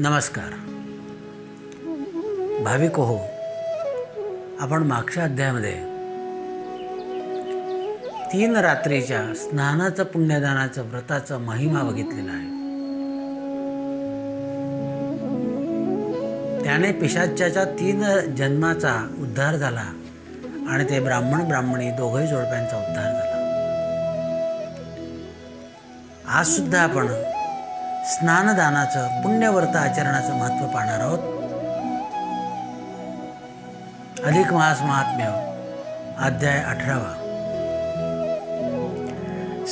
नमस्कार भाविक हो. आपण मागच्या अध्यायामध्ये 3 रात्रीच्या स्नानाचं पुण्यदानाचं व्रताचा महिमा बघितलेला आहे. त्याने पिशाच्याच्या 3 जन्माचा उद्धार झाला आणि ते ब्राह्मणी दोघंही जोडप्यांचा उद्धार झाला. आज सुद्धा आपण स्नानदानाचं पुण्यव्रत आचरणाचं महत्त्व पाहणार आहोत. अधिक मास महात्म्य अध्याय 18.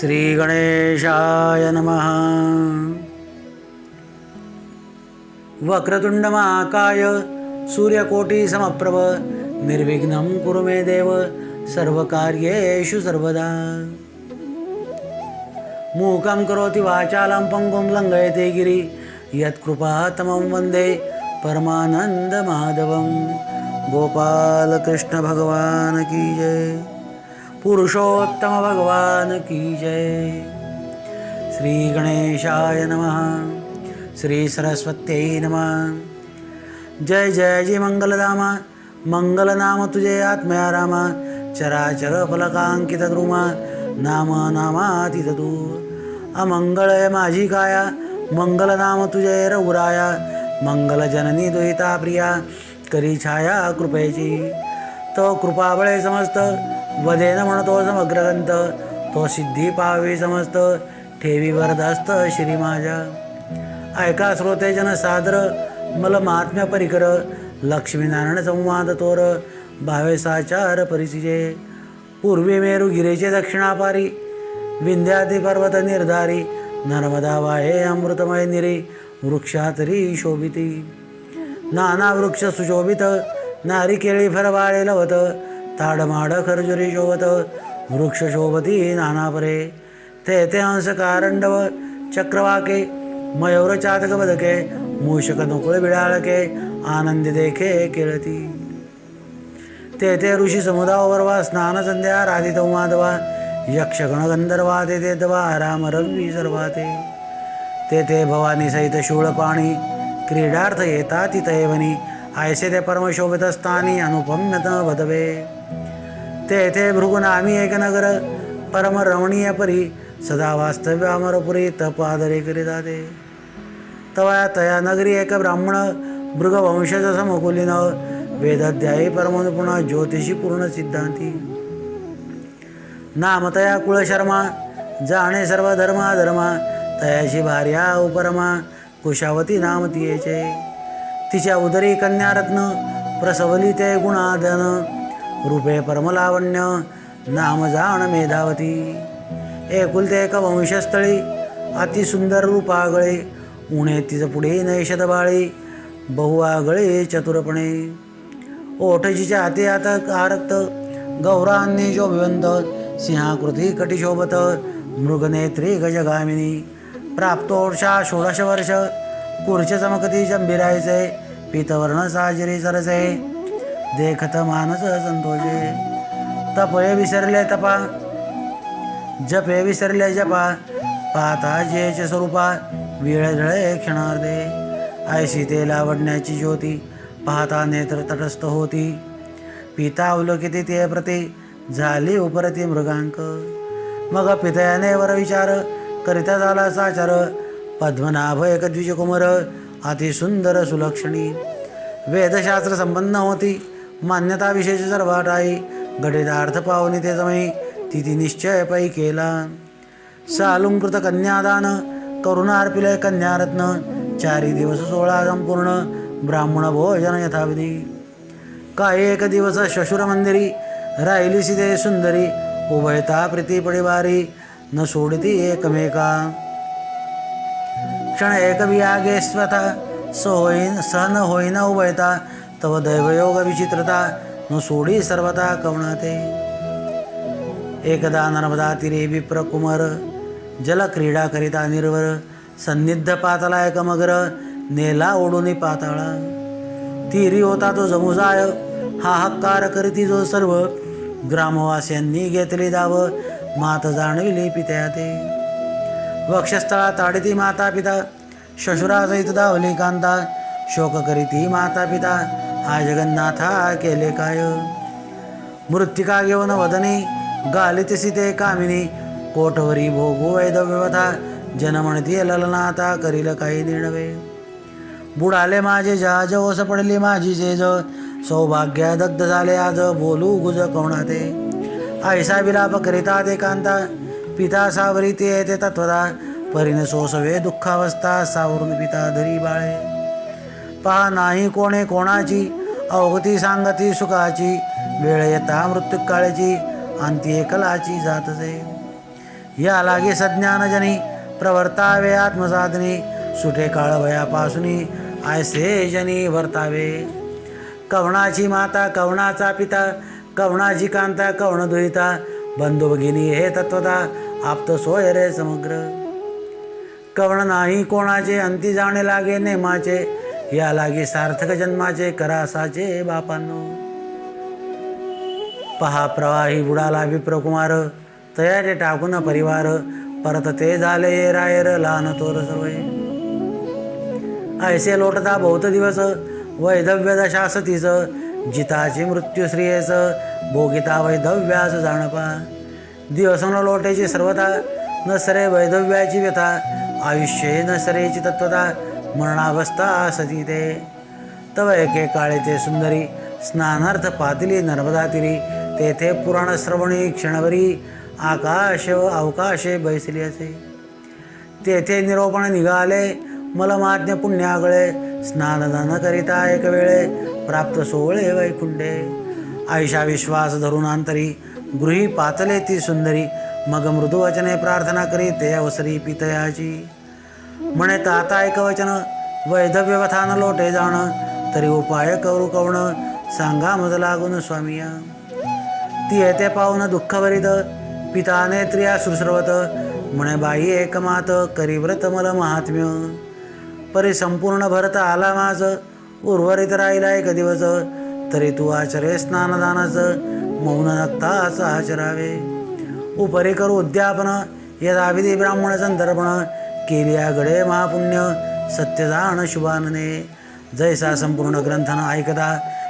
श्री गणेशाय नमः. वक्रतुंड महाकाय सूर्यकोटी समप्रभ निर्विघ्नं कुरु मे देव सर्वकार्येषु सर्वदा. मूकं करोति वाचालं पंगुं लंघयते गिरि यत्कृपातमं वन्दे परमानन्दमाधवं. गोपाल कृष्ण भगवान की जय. पुरुषोत्तम भगवान की जय. श्री गणेशाय नमः. श्री सरस्वत्यै नमः. जय जय जी मंगलधामा मंगलनाम तुझे आत्मया रामा. चराचर फलकांकित द्रुमा नाम नामातीत तू. अमंगळय माझी काया मंगल नाम तुझे रघुराया. मंगल जननी दुहिता प्रिया करी छाया कृपेची. तो कृपाबळे समस्त वदेन म्हणतो समग्रगंत. तो सिद्धी पावे समस्त ठेवी वरदास्त श्री माझ्या. ऐका श्रोते जन सादर मल महात्म्य परिकर. लक्ष्मीनारायण संवाद तोर भावे साचार परिचिजे. पूर्वी मेरू गिरेचे दक्षिणापारी विंध्यादी पर्वत निर्धारी. नर्मदा वाहे अमृतमय निरी वृक्षातरी शोभिती. नाना वृक्ष सुशोभित नारिकेळी फरवाळे लवत. ताडमाड खरजुरी शोभत वृक्ष शोभती नाना परे. ते हंस कारंडव चक्रवाके मयूर चातक बदके. मूषक नकुळ बिळाळके आनंदी देखे केळती. ते ऋषी समुदावरवा स्नान संध्या राधित माधवा. यक्षगण गंधर्वा ते दवा राम रवी सर्वाते. ते भवानी सहित शूळपाणी क्रीडार्थ येता तितयवनी. ऐसे ते परमशोभित स्थानी अनुपम्यत वदवे. ते भृगुनामी एक नगर परम रमणीय परी. सदा वास्तव्य अमरपुरी तपादरे करिता ते. तवया तया नगरी एक ब्राह्मण मृगवंशज समकुलीन. वेदाध्यायी परमनिपुण ज्योतिषी पूर्ण सिद्धांती. नामतया कुळशर्मा जाणे सर्व धर्मा. तयाची भार्या उपरमा कुशावती नाम तियेचे. तिच्या उदरी कन्यारत्न प्रसवली ते गुणाधन. रूपे परमलावण्य नाम जाण मेधावती. एकुलते एक वंशस्थळी अतिसुंदर रूपागळे. उणे तिच पुढे नैषद बाळी बहुआगळे चतुरपणे. ओठजीच्या हाती आता आरक्त गौरान्य शोभिवंत. सिंहाकृती कटिशोभत मृगनेत्री गजगामिनी. प्राप्तोषा 16 वर्ष कुर्च चमकती जंभीरायचे. पीतवर्ण साजरी सरसे देखत मानस संतोषे. तपये विसरले तपा जपे विसरले जपा. पाहता जेचे स्वरूपा विळजळे क्षणार्धे. ऐशी ते लावण्याची ज्योती पाहता नेत्र तटस्थ होती. पिता अवलोकिती ते प्रती झाली उपरती मृगांक. मग पितयाने वर विचार करिता झाला साचार. पद्मनाभ एक द्विजकुमार अतिसुंदर सुलक्षणी. वेदशास्त्र संपन्न होती मान्यता विशेष सर्वाटाई. गडितार्थ पावनी ते जमई तिथी निश्चय पै केला. सालुंकृत कन्यादान करुण अर्पिले कन्यारत्न. 4 दिवस 16 संपूर्ण ब्राह्मण भोजन यथाविधी. काय एक दिवस श्वशुर मंदिरी राहिली सिदे सुंदरी. उभयता प्रीती पडिवारी न सोडती एकमेका. क्षण एक वियागे स्वतः सहन होईन उभयता. तव दैवयोग विचित्रता न सोडी सर्वता कवणाते. एकदा नर्मदा तीरे विप्र कुमार जल क्रीडा करिता निर्वर. सन्निध पातला एक मगर नेला ओढून पाताळा. तीरी होता तो जमुजाय हा हक्कार करीती जो सर्व. ग्रामवासियांनी घेतली दाव मात जाणविली पित्या ते. वक्षस्थळा ताडिती माता पिता श्वशुरासहित धावली कांता, शोक करीती माता पिता, हा जगन्नाथा केले काय. मृत्तिका घेऊन वदनी, गालितसी ते कामिनी, कोठवरी भोगू वैधव्यवथा, जन म्हणती ललनाथा, करील काही निर्णवे. बुडाले माझे जहाज, ओस पडली माझी सेज, सौभाग्य दग्ध झाले आज, बोलू गुज कोणाते. ऐसा विलाप करिता ते कांता, पिता सावरी ते येते तत्वदा, परीने सोसवे दुःखावस्था, सावरून पिता धरी बाळे. पहा नाही कोणे कोणाची, अवगती सांगती सुखाची, वेळ येता मृत्यू काळची, अंती एकलाची जातसे. या लागे सज्ञानजनी, प्रवर्तावे आत्मसाधनी, सुटे काळ वयापासुनी, ऐसे जनी वर्तावे. कवणाची माता कवणाचा पिता, कवणाची कांता कवण दुहिता, बंधू भगिनी हे तत्वता, आप्त सोय रे समग्र. कवण नाही कोणाचे, अंती जाणे लागे नेमाचे, या लागे सार्थक जन्माचे, करासाचे बापांनो. पहा प्रवाही बुडाला विप्रकुमार, तयारे टाकून परिवार, परत ते झाले रायर लहान तोर सर्वे. ऐसे लोटता बहुत दिवस, वैधव्य दशासतीच, जिताची मृत्यू श्रियेस, भोगिता वैधव्यास जाणपा. दिवस न लोटेची सर्वता, नसरे वैधव्याची व्यथा, आयुष्ये नसरेची तत्वता, मरणावस्था सती ते. तव एके काळे ते सुंदरी, स्नानार्थ पातिली नर्मदा तीरी, तेथे पुराण श्रवणी क्षणभरी, आकाश अवकाशे बैसली असे. तेथे निरोपण निघाले, मलमाज्ञ पुण्यागळे, स्नानदान करिता एक वेळे, प्राप्त सोहळे वैकुंठे. आयशा विश्वास धरून अंतरी, गृही पातले ती सुंदरी, मग मृदुवचने प्रार्थना करी ते अवसरी पितयाची. म्हणे ताता एक वचन, वैधव्यवथान लोटे जाण, तरी उपाय करू कवण, सांगा मज लागून स्वामिया. ती येते पाहून दुःखभरित, पिताने त्रिया सुसरवत, म्हणे बाई एकमात, करी व्रत मल महात्म्य. परी संपूर्ण भरत आला माझ, उर्वरित राहिला एक दिवस, तरी तू आचरे स्नानदानाच, मौन नक्ताच आचरावे. उपरी करू उद्यापन, यदाविधी ब्राह्मण संदर्पण, केली आगडे महापुण्य, सत्य जाण शुभानने. जैसा संपूर्ण ग्रंथन ऐकता,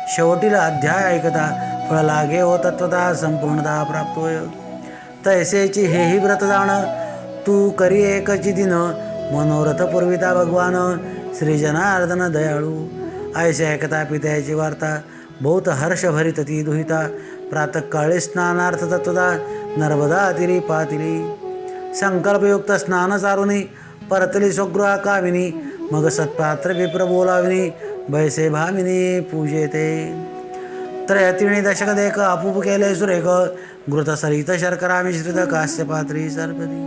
शेवटीला अध्याय ऐकता, फळ लागे हो तत्वता, संपूर्णता प्राप्त होय. तैसेची हेही व्रत जाण, तू करी एकची दिन, मनोरथ पूर्विता भगवान, श्री जनार्दन दयाळू. ऐसे ऐकता पित्याची वार्ता, बहुत हर्ष भरित ती दुहिता, प्रातःकाळी स्नानार्थ तत्वता, नर्मदा तीरी पातिली. संकल्पयुक्त स्नान चारुनी, परतली स्वगृहा कामिनी, मग सत्पात्र विप्र बोलाविनी, बैसे भामिनी पूजेते. त्रयतिणी दशक देख, अपूप केले सुरेख, घृत सरित शर्करा मिश्रित, कास्यपात्री सर्पदी.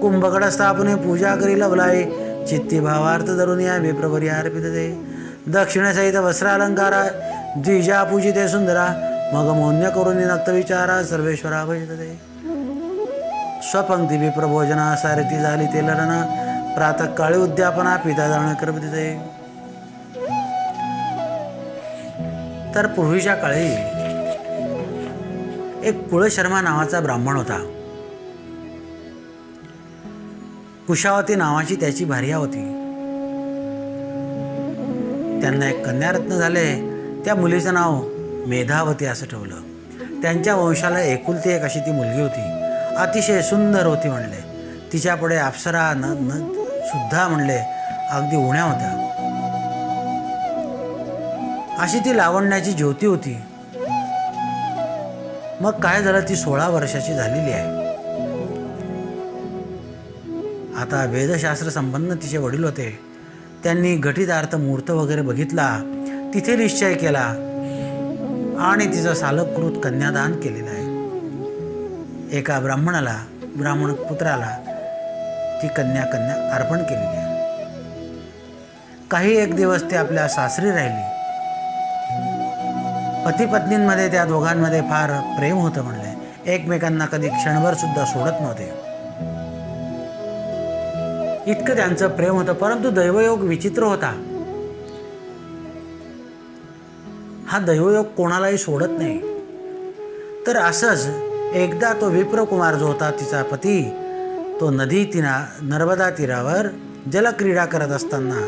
कुंभकड स्थापने पूजा करी लवलाई, चित्ती भावार्थ धरून या विप्रभरी अर्पित दे. दक्षिणसहित वस्त्रालंकारा, द्विजा पूजिते सुंदरा, मग मौन्य करून नक्त विचारा, सर्वेश्वरा भजते. स्वपंक्ती विप्रभोजना, सारथी झाली ते लढना, प्रातःकाळी उद्यापना, पिता जाण करपते. तर पूर्वीच्या काळी एक कुळशर्मा नावाचा ब्राह्मण होता. कुशावती नावाची त्याची भार्या होती. त्यांना एक कन्यारत्न झाले. त्या मुलीचं नाव मेधावती असं ठेवलं. त्यांच्या वंशाला एकुलती एक अशी ती मुलगी होती. अतिशय सुंदर होती म्हणले. तिच्यापुढे अप्सरा न सुद्धा म्हणले अगदी उण्या होत्या. अशी ती लावण्याची ज्योती होती. मग काय झालं, ती 16 वर्षाची झालेली आहे. आता वेदशास्त्र संपन्न तिचे वडील होते. त्यांनी घटितार्थ मुहूर्त वगैरे बघितला, तिथे निश्चय केला आणि तिचं सालकृत कन्यादान केलेलं आहे. एका ब्राह्मण पुत्राला ती कन्या अर्पण केलेली आहे. काही एक दिवस ते आपल्या सासरी राहिली. पती पत्नींमध्ये त्या दोघांमध्ये फार प्रेम होतं म्हणले. एकमेकांना कधी क्षणभर सुद्धा सोडत नव्हते. इतकं त्यांचं प्रेम होतं. परंतु दैवयोग विचित्र होता. हा दैवयोग कोणालाही सोडत नाही. तर असंच एकदा तो विप्रकुमार जो होता तिचा पती, तो नर्मदा तीरावर जलक्रीडा करत असताना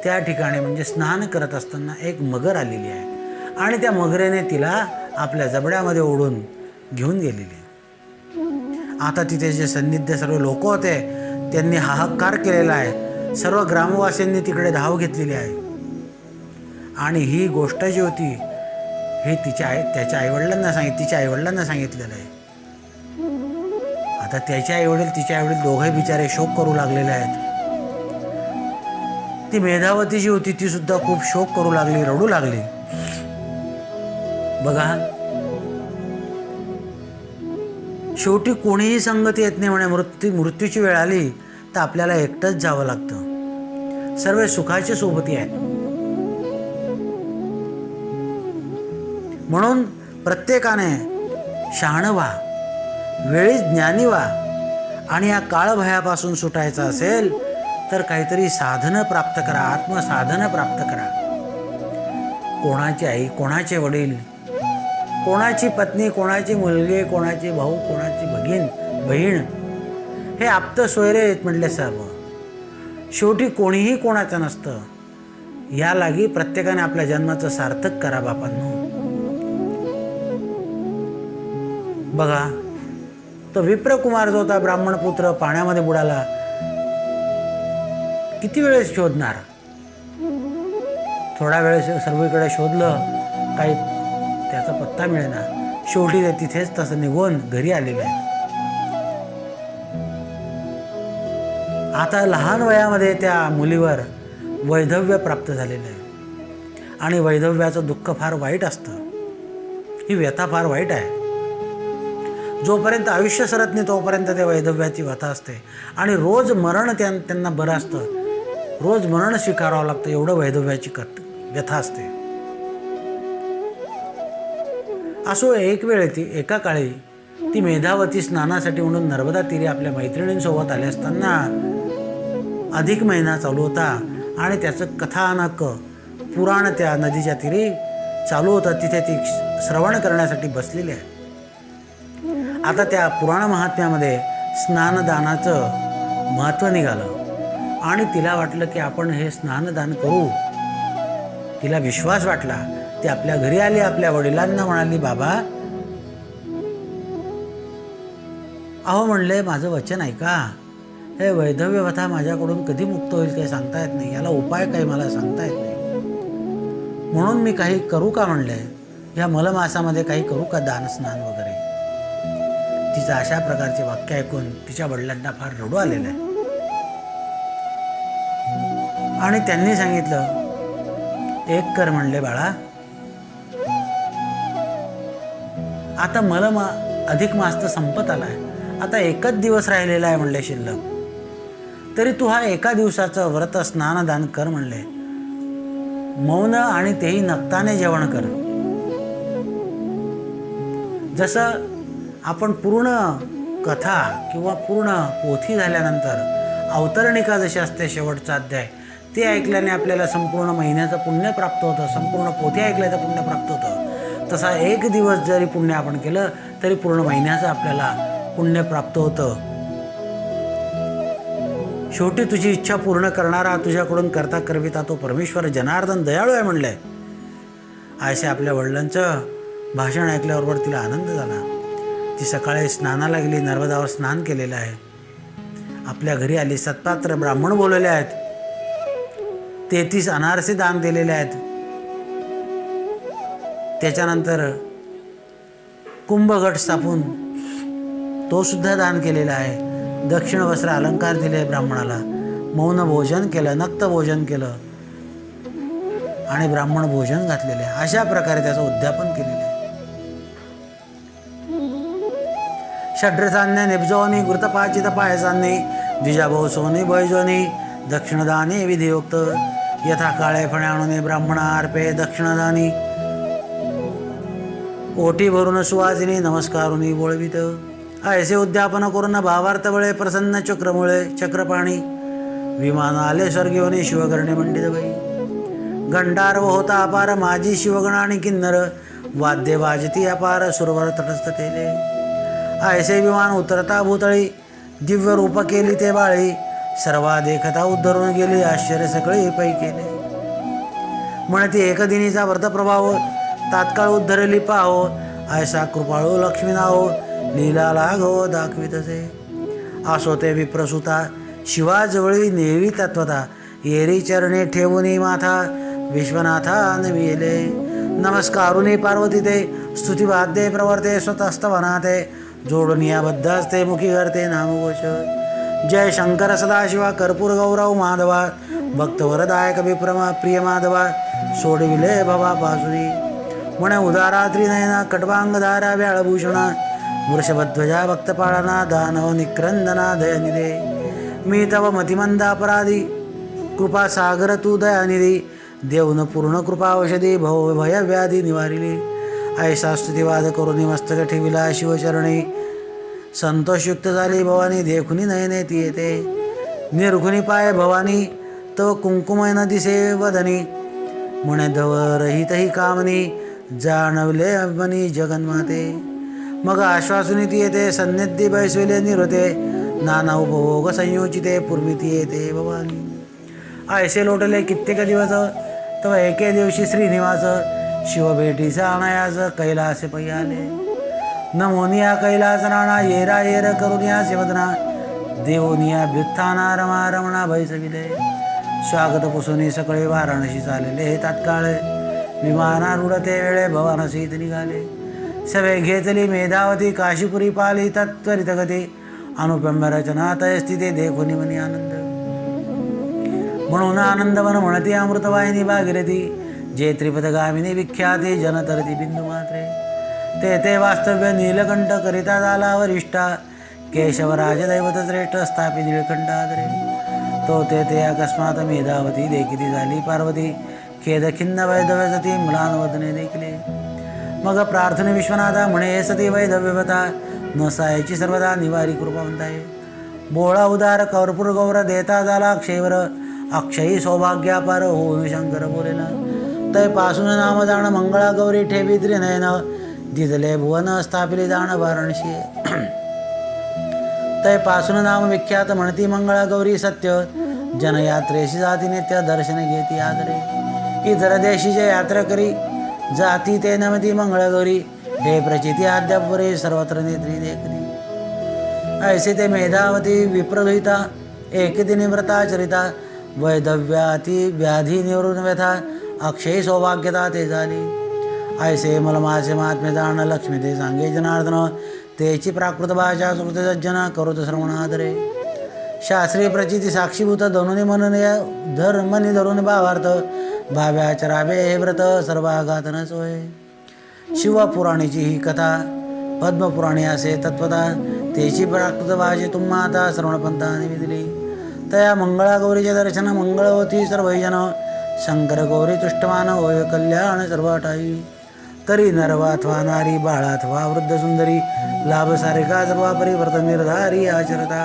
त्या ठिकाणी म्हणजे स्नान करत असताना एक मगर आलेली आहे आणि त्या मगरेने तिला आपल्या जबड्यामध्ये ओढून घेऊन गेलेली आहे. आता तिथे जे सन्निध्य सर्व लोक होते त्यांनी हाहाकार केलेला आहे. सर्व ग्रामवासीयांनी तिकडे धाव घेतलेली आहे आणि ही गोष्ट जी होती हे तिच्या तिच्या आईवडिलांना सांगितलेलं आहे. आता त्याचे आईवडील तिचे आईवडील दोघे बिचारे शोक करू लागलेले आहेत. ती मेधावती जी होती ती सुद्धा खूप शोक करू लागली, रडू लागली. बघा, शेवटी कोणीही संगती येत नाही म्हणे. मृत्यूची वेळ आली तर आपल्याला एकटंच जावं लागतं. सर्व सुखाची सोबती आहेत. म्हणून प्रत्येकाने शहाणं व्हा, वेळीच ज्ञानी व्हा आणि या काळभयापासून सुटायचं असेल तर काहीतरी साधनं प्राप्त करा, आत्मसाधनं प्राप्त करा. कोणाची आई, कोणाचे वडील, कोणाची पत्नी, कोणाची मुलगी, कोणाची भाऊ, कोणाची बहीण हे आप्त सोयरे आहेत म्हणले सर्व. शेवटी कोणीही कोणाचं नसतं. या लागी प्रत्येकाने आपल्या जन्माचं सार्थक करा बापांनो. बघा, तो विप्रकुमार जो होता ब्राह्मण पुत्र पाण्यामध्ये बुडाला. किती वेळेस शोधणार? थोडा वेळेस सर्वीकडे शोधलं, काही त्याचा पत्ता मिळेना. शेवटी ते तिथेच तसं निघून घरी आलेलं आहे. आता लहान वयामध्ये त्या मुलीवर वैधव्य प्राप्त झालेलं आहे आणि वैधव्याचं दुःख फार वाईट असतं. ही व्यथा फार वाईट आहे. जोपर्यंत आयुष्य सरत नाही तोपर्यंत त्या वैधव्याची व्यथा असते आणि रोज मरण त्यांना बरं असतं. रोज मरण स्वीकारावं लागतं, एवढं वैधव्याची व्यथा असते. असो एक वेळ एका काळी ती मेधावती स्नानासाठी म्हणून नर्मदा तीरी आपल्या मैत्रिणींसोबत आले असताना अधिक महिना चालू होता आणि त्याचं कथानक पुराण त्या नदीच्या तीरी चालू होतं. तिथे ती श्रवण करण्यासाठी बसलेली आहे. आता त्या पुराण महात्म्यामध्ये स्नानदानाचं महत्त्व निघालं आणि तिला वाटलं की आपण हे स्नानदान करू. तिला विश्वास वाटला. ती आपल्या घरी आली, आपल्या वडिलांना म्हणाली, बाबा अहो म्हणले, माझं वचन ऐका. हे वैधव्य व्यथा माझ्याकडून कधी मुक्त होईल काही सांगता येत नाही. याला उपाय काही मला सांगता येत नाही. म्हणून मी काही करू का म्हणले, या मलमासामध्ये काही करू का दान स्नान वगैरे. तिचं अशा प्रकारचे वाक्य ऐकून तिच्या वडिलांना फार रडू आलेलं आहे आणि त्यांनी सांगितलं, एक कर म्हणले बाळा, आता अधिक मास तर संपत आलाय. आता एकच दिवस राहिलेला आहे म्हणले शिल्लक. तरी तू हा एका दिवसाचं व्रत स्नानदान कर म्हणले. मौन आणि तेही नक्ताने जेवण कर. जसं आपण पूर्ण कथा किंवा पूर्ण पोथी झाल्यानंतर अवतरणिका जशी असते शेवटचा अध्याय, ते ऐकल्याने आपल्याला संपूर्ण महिन्याचं पुण्य प्राप्त होतं, संपूर्ण पोथी ऐकल्याचं पुण्य प्राप्त होतं. तसा एक दिवस जरी पुण्य आपण केलं तरी पूर्ण महिन्याचं आपल्याला पुण्य प्राप्त होतं. शेवटी तुझी इच्छा पूर्ण करणारा, तुझ्याकडून करता करविता तो परमेश्वर जनार्दन दयाळू आहे म्हणलंय. असे आपल्या वडिलांचं भाषण ऐकल्याबरोबर तिला आनंद झाला. ती सकाळी स्नानाला गेली, नर्मदावर स्नान केलेलं आहे. आपल्या घरी आली, सत्पात्र ब्राह्मण बोलवले आहेत, 33 अनारसे दान दिलेले आहेत. त्याच्यानंतर कुंभगट स्थापून तो सुद्धा दान केलेला आहे. दक्षिण वस्त्र अलंकार दिले ब्राह्मणाला. मौन भोजन केलं, नक्त भोजन केलं आणि ब्राह्मण भोजन घातलेले. अशा प्रकारे त्याचं उद्यापन केलेलं आहे. षड्रसान्य निब्जोनी घृतपाचित पायसान्नी द्विजाभाऊ सोनी बैजोनी दक्षिणदानी विधियोक्त यथा काळे फणे आणून ब्राह्मणार्पे दक्षिणदानी. ओटी भरून सुवासिनी नमस्कारुनी बोळवित. ऐसे उद्यापन करून भावार्थ बळे प्रसन्न चक्रमुळे चक्रपाणी. विमान आले स्वर्गीयोनी शिवगरणे मंडित बाई. गंडार्व होता अपार माझी शिवगण आणि किन्नर. वाद्य वाजती अपार सुरवर तटस्थ केले. ऐसे विमान उतरता भूतळी. दिव्य रूप केली ते बाळी. सर्वा देखता उद्धरून गेली, आश्चर्य सगळे पै केले. म्हणती एकदिनीचा व्रतप्रभाव, तात्काळ उद्धरली पाहो, ऐसा कृपाळू लक्ष्मी नाहो, लीला लाघव दाखवितसे. असो ते विप्रसुता, शिवाजवळी नेवी तत्वता, येरी चरणे ठेवूनी माथा, विश्वनाथा नविले. नमस्कारुनी पार्वती ते, स्तुतिवाद्ये प्रवर्ते स्वतस्तवनाते, जोडून याबद्ध असते मुखी करते नामघोष. जय शंकर सदाशिवा, कर्पूर गौरव माधवा, भक्तवरदायक विप्रमा प्रिय माधवा, सोडविले भवा पासुरी. म्हणे उदारा त्रिनयना, कटवांगधारा व्याळभूषणा, वृषभध्वजा भक्तपाळना, दानव निक्रंदना दयनिधे. मी तव मतिमंदापराधी, कृपा सागर तू दयानिधी, देऊन पूर्ण कृपा औषधी, भव भय व्याधी निवारिली. ऐसा स्तुतिवाद करून मस्तक ठेविला शिवचरणी, संतोषयुक्त झाली भवानी, देखुनी नयने ती येते. निर्घुनी पाय भवानी, तव कुंकुमय दिसे वदनी, म्हणे रहित ही कामनी, जाणवले मनी जगन्माते. मग आश्वासुनी ती येते, सन्निधी बैसविले निरते, नाना उपभोग संयोजिते, पूर्वी ती येते भवानी. ऐसे लोटले कित्येक दिवस, तव एके दिवशी श्रीनिवास, शिवभेटीचा अनायास कैलासे पै आले. नमोनिया कैलास राणा, येरा येर करुनिया शिवदना, देवोनिया व्युत्थाना रमा रमणा भैसविले. स्वागत पुसुनी सकळे वाराणसी चालले, तात्काळ विमानारूढ ते वेळे भवानसीत निघाले. सवे घेतली मेधावती, काशीपुरी पाली तत्त्वरित गती, अनुपम्य रचना तयस्थिते, देखुनी मनी आनंद. म्हणून आनंदवन म्हणती अमृतवाहिनी भागीरथी, जे त्रिपदगामिनी विख्याती, जनतरती बिंदू मात्रे. ते वास्तव्य नीलकंठ करिता झाला वरिष्ठा, केशवराज दैवत श्रेष्ठ, स्थापित निळकंठादरे. तो ते अकस्मात मेधावती, देखिती झाली पार्वती, खेद खिन्न वैधव्य सती, म्लानवदने देखले. मग प्रार्थने विश्वनाथा, म्हणे सती वैधव्यवता, नसायची सर्वदा निवारी कृपावंताय. बोळा उदार कर्पूर गौर, देता झाला अक्षयवर, अक्षयी सौभाग्यापार होऊन शंकर बोलेला. तय पासून नाम जाण, मंगळा गौरी ठेवी त्रिनयन, दिदले भुवन स्थापिले जाण वाराणसी. तय पासून नाम विख्यात, म्हणती मंगळा गौरी सत्य, जनयात्रेशी जाती नित्य, दर्शन घेती आदरे. इतर देशीचे यात्रा करी, जाती ते नमती मंगळगौरी, हे प्रचिती आद्यापुरे, सर्वत्र नेत्री देखरी. ऐसे ते मेधावती विप्रदुहिता, एकदिनी व्रताचरिता, वैधव्याती व्याधी निवृत्त व्यथा, अक्षयी सौभाग्यता ते झाली. ऐसे मलमाचे महात्म्य जाण, लक्ष्मी ते सांगे जनार्दन, तेची प्राकृत भाषा सुकृत सज्जन, करोत श्रवणादरे. शास्त्रीय प्रचिती साक्षीभूत, धनुनी मनने धर्मनी धरून भावार्थ, भाव्याचरावे हे व्रत, सर्वाघात न सोय. शिवपुराणीची ही कथा, पद्मपुराणी असे तत्वता, तेची प्राकृत भाषे तुम्हा आता श्रवणपंथाने विदिली. तया मंगळा गौरीचे दर्शन, मंगळ होती सर्वजन, शंकर गौरी तुष्टमान, होय कल्याण सर्व ठाई. तरी नरवा अथवा नारी, बाळा अथवा वृद्ध सुंदरी, लाभ सारिका सर्व परिवर्तन निर्धारी आचरता.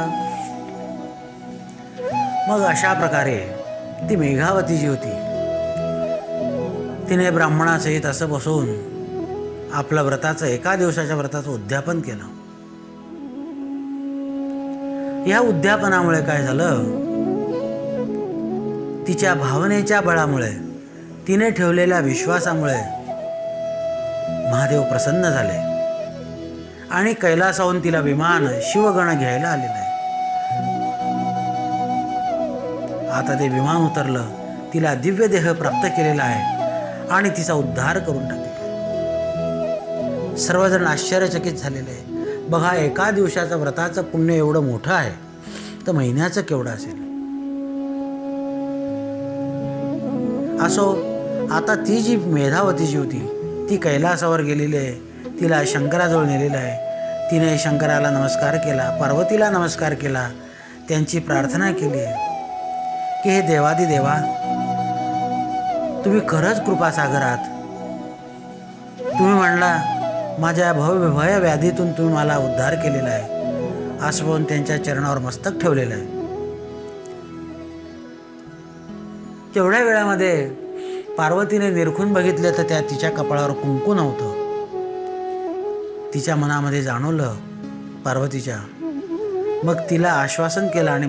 मग अशा प्रकारे ती मेघावती जी होती, तिने ब्राह्मणासहित असं बसून आपलं व्रताचं, एका दिवसाच्या व्रताचं उद्यापन केलं. या उद्यापनामुळे काय झालं, तिच्या भावनेच्या बळामुळे, तिने ठेवलेल्या विश्वासामुळे महादेव प्रसन्न झाले आणि कैलासाहून तिला विमान शिवगण घ्यायला आलेलं आहे. आता ते विमान उतरलं, तिला दिव्य देह प्राप्त केलेला आहे आणि तिचा उद्धार करून टाकलेला आहे. सर्वजण आश्चर्यचकित झालेले आहे. बघा, एका दिवसाचं व्रताचं पुण्य एवढं मोठं आहे, तर महिन्याचं केवढं असेल. असो, आता ती जी मेधावती जी होती, ती कैलासावर गेलेली आहे, तिला शंकराजवळ नेलेलं आहे. तिने शंकराला नमस्कार केला, पार्वतीला नमस्कार केला, त्यांची प्रार्थना केली की हे देवादिदेवा, तुम्ही खरंच कृपासागर आहात. तुम्ही म्हणला माझ्या भय व्याधीतून तुम्ही मला उद्धार केलेला आहे, असं म्हणून त्यांच्या चरणावर मस्तक ठेवलेलं आहे. तेवढ्या वेळामध्ये पार्वतीने निरखून बघितलं तर त्या तिच्या कपाळावर कुंकू नव्हतं. तिच्या मनामध्ये जाणवलं पार्वतीच्या मग तिला आश्वासन केलं आणि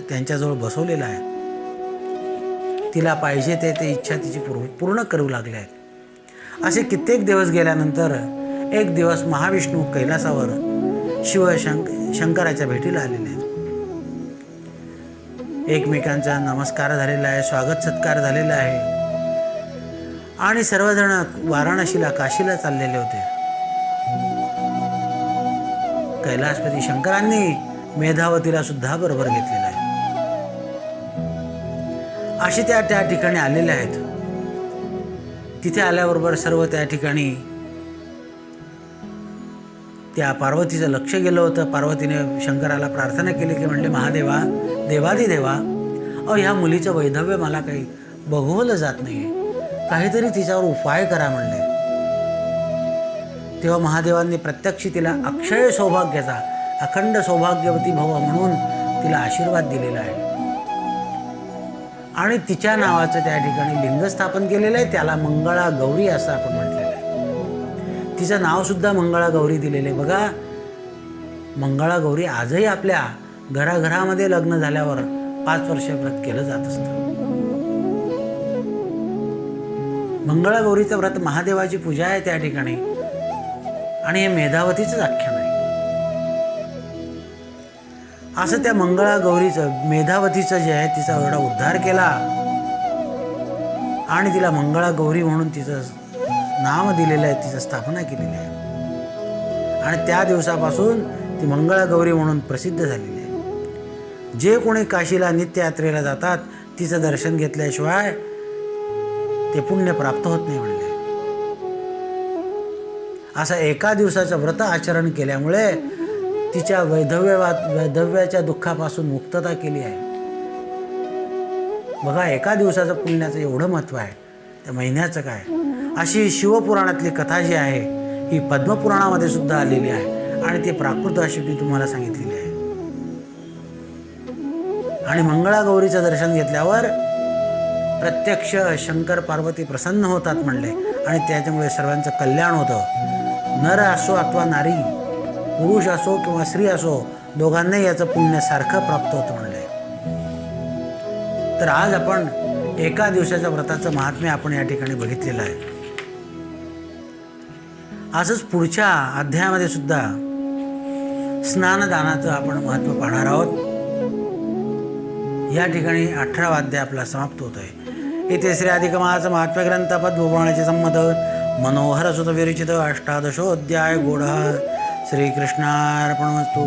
त्यांच्याजवळ बसवलेलं आहे. तिला पाहिजे ते इच्छा तिची पूर्ण करू लागले आहेत. असे कित्येक दिवस गेल्यानंतर एक दिवस महाविष्णू कैलासावर शंकराच्या भेटीला आलेले आहेत. एकमेकांचा नमस्कार झालेला आहे, स्वागत सत्कार झालेला आहे आणि सर्वजण वाराणसीला काशीला चाललेले होते. कैलासपती शंकरांनी मेधावतीला सुद्धा बरोबर घेतलेलं आहे. असे त्या ठिकाणी आलेले आहेत. तिथे आल्याबरोबर सर्व त्या ठिकाणी त्या पार्वतीचं लक्ष गेलं होतं. पार्वतीने शंकराला प्रार्थना केली की म्हणले, महादेवा, देवादिदेवा, ह्या मुलीचं वैधव्य मला काही बघवलं जात नाही, काहीतरी तिच्यावर उपाय करा म्हणले. तेव्हा महादेवांनी प्रत्यक्ष तिला अक्षय सौभाग्याचा, अखंड सौभाग्यवती भव म्हणून तिला आशीर्वाद दिलेला आहे आणि तिच्या नावाचं त्या ठिकाणी लिंग स्थापन केलेलं आहे. त्याला मंगळा गौरी असं आपण म्हटलेलं आहे. तिचं नाव सुद्धा मंगळा गौरी दिलेलं आहे. बघा, मंगळा गौरी आजही आपल्या घराघरामध्ये लग्न झाल्यावर 5 वर्ष व्रत केलं जात असतं. मंगळा गौरीचं व्रत महादेवाची पूजा आहे त्या ठिकाणी आणि हे मेधावतीचंच आख्यान आहे. असं त्या मंगळा गौरीचं, मेधावतीचं जे आहे, तिचा एवढा उद्धार केला आणि तिला मंगळा गौरी म्हणून तिचं नाव दिलेलं आहे, तिचं स्थापना केलेली आहे आणि त्या दिवसापासून ती मंगळा गौरी म्हणून प्रसिद्ध झालेली आहे. जे कोणी काशीला नित्ययात्रेला जातात तिचं दर्शन घेतल्याशिवाय ते पुण्य प्राप्त होत नाही म्हणले. असं एका दिवसाचं व्रत आचरण केल्यामुळे तिच्या वैधव्याच्या दुःखापासून मुक्तता केली आहे. बघा, एका दिवसाचं पुण्याचं एवढं महत्त्व आहे, त्या महिन्याचं काय. अशी शिवपुराणातली कथा जी आहे ही पद्मपुराणामध्ये सुद्धा आलेली आहे आणि ती प्राकृत अशी मी तुम्हाला सांगितलेली आहे. आणि मंगळागौरीचं दर्शन घेतल्यावर प्रत्यक्ष शंकर पार्वती प्रसन्न होतात म्हणले आणि त्याच्यामुळे सर्वांचं कल्याण होतं. नर असो अथवा नारी, पुरुष असो किंवा स्त्री असो, दोघांनाही याचं पुण्य सारखं प्राप्त होतं म्हणले. तर आज आपण एका दिवसाच्या व्रताचं महात्म्य आपण या ठिकाणी बघितलेलं आहे. असंच पुढच्या अध्यायामध्ये सुद्धा स्नानदानाचं आपण महत्त्व पाहणार आहोत. या ठिकाणी 18वा अध्याय आपला समाप्त होत आहे. इथे श्री अधिकमाचं महात्म्य ग्रंथ पद्मपुराणाचे संमत मनोहर सुत विरचित 18दशोऽध्याय गोढ. श्रीकृष्णार्पणमस्तु.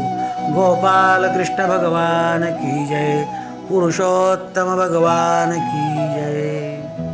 गोपाल कृष्ण भगवान की जय. पुरुषोत्तम भगवान की जय.